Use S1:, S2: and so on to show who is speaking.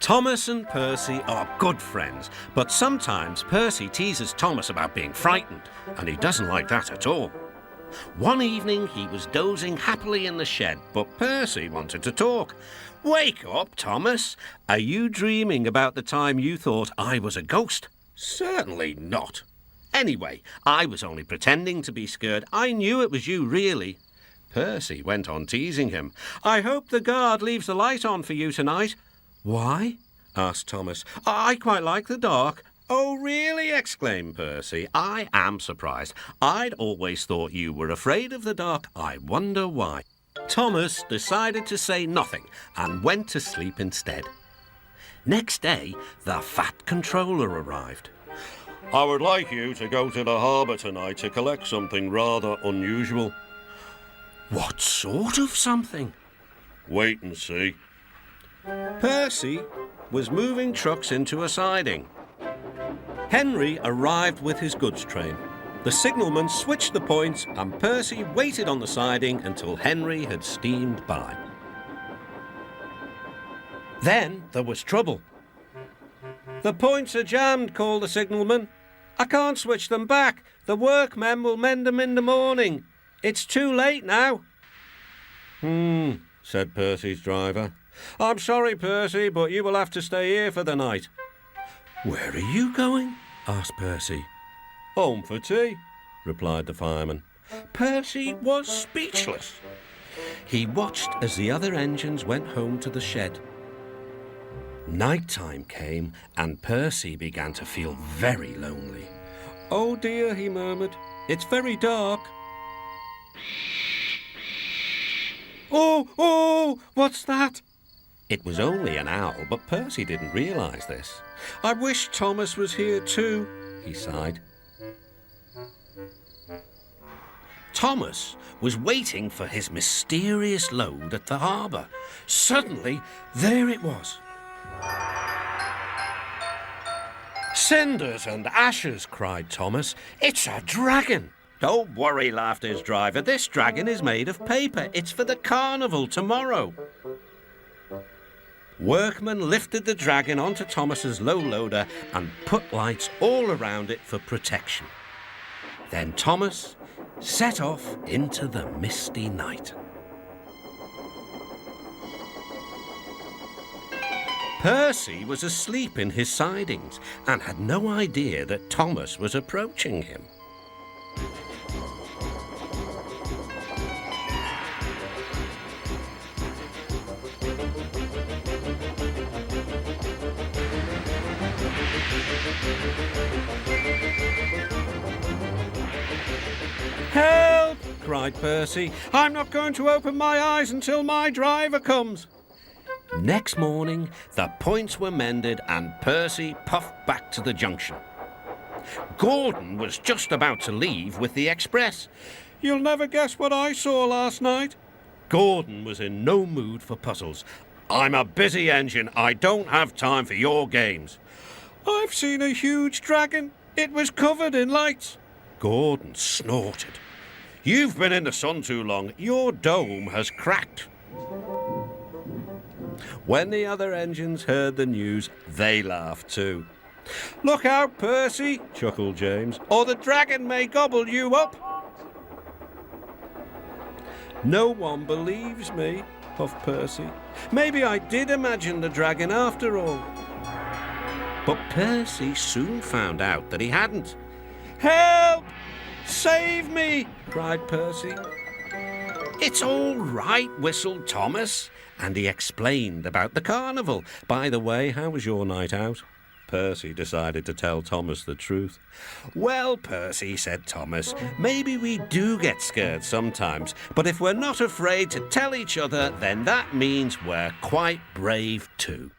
S1: Thomas and Percy are good friends, but sometimes Percy teases Thomas about being frightened, and he doesn't like that at all. One evening he was dozing happily in the shed, but Percy wanted to talk. "Wake up, Thomas. Are you dreaming about the time you thought I was a ghost?" "Certainly not. Anyway, I was only pretending to be scared. I knew it was you, really." Percy went on teasing him. "I hope the guard leaves the light on for you tonight." "Why?" asked Thomas. "I quite like the dark." "Oh, really?" exclaimed Percy. "I am surprised. I'd always thought you were afraid of the dark. I wonder why." Thomas decided to say nothing and went to sleep instead. Next day, the Fat Controller arrived. "I would like you to go to the harbour tonight to collect something rather unusual." "What sort of something?" "Wait and see." Percy was moving trucks into a siding. Henry arrived with his goods train. The signalman switched the points and Percy waited on the siding until Henry had steamed by. Then there was trouble. "The points are jammed," called the signalman. "I can't switch them back. The workmen will mend them in the morning. It's too late now." Said Percy's driver. "I'm sorry, Percy, but you will have to stay here for the night." "Where are you going?" asked Percy. "Home for tea," replied the fireman. Percy was speechless. He watched as the other engines went home to the shed. Night time came and Percy began to feel very lonely. "Oh dear," he murmured, "it's very dark." Oh, what's that?" It was only an owl, but Percy didn't realise this. "I wish Thomas was here too," he sighed. Thomas was waiting for his mysterious load at the harbour. Suddenly, there it was. "Cinders and ashes," cried Thomas. "It's a dragon." "Don't worry," laughed his driver. "This dragon is made of paper. It's for the carnival tomorrow." Workmen lifted the dragon onto Thomas's low loader and put lights all around it for protection. Then Thomas set off into the misty night. Percy was asleep in his sidings and had no idea that Thomas was approaching him. "Help!" cried Percy. "I'm not going to open my eyes until my driver comes." Next morning, the points were mended and Percy puffed back to the junction. Gordon was just about to leave with the express. "You'll never guess what I saw last night." Gordon was in no mood for puzzles. "I'm a busy engine. I don't have time for your games." "I've seen a huge dragon. It was covered in lights." Gordon snorted. "You've been in the sun too long. Your dome has cracked." When the other engines heard the news, they laughed too. "Look out, Percy," chuckled James, "or the dragon may gobble you up." "No one believes me," puffed Percy. "Maybe I did imagine the dragon after all." But Percy soon found out that he hadn't. "Help! Save me!" cried Percy. "It's all right," whistled Thomas, and he explained about the carnival. "By the way, how was your night out?" Percy decided to tell Thomas the truth. "Well, Percy," said Thomas, "maybe we do get scared sometimes, but if we're not afraid to tell each other, then that means we're quite brave too."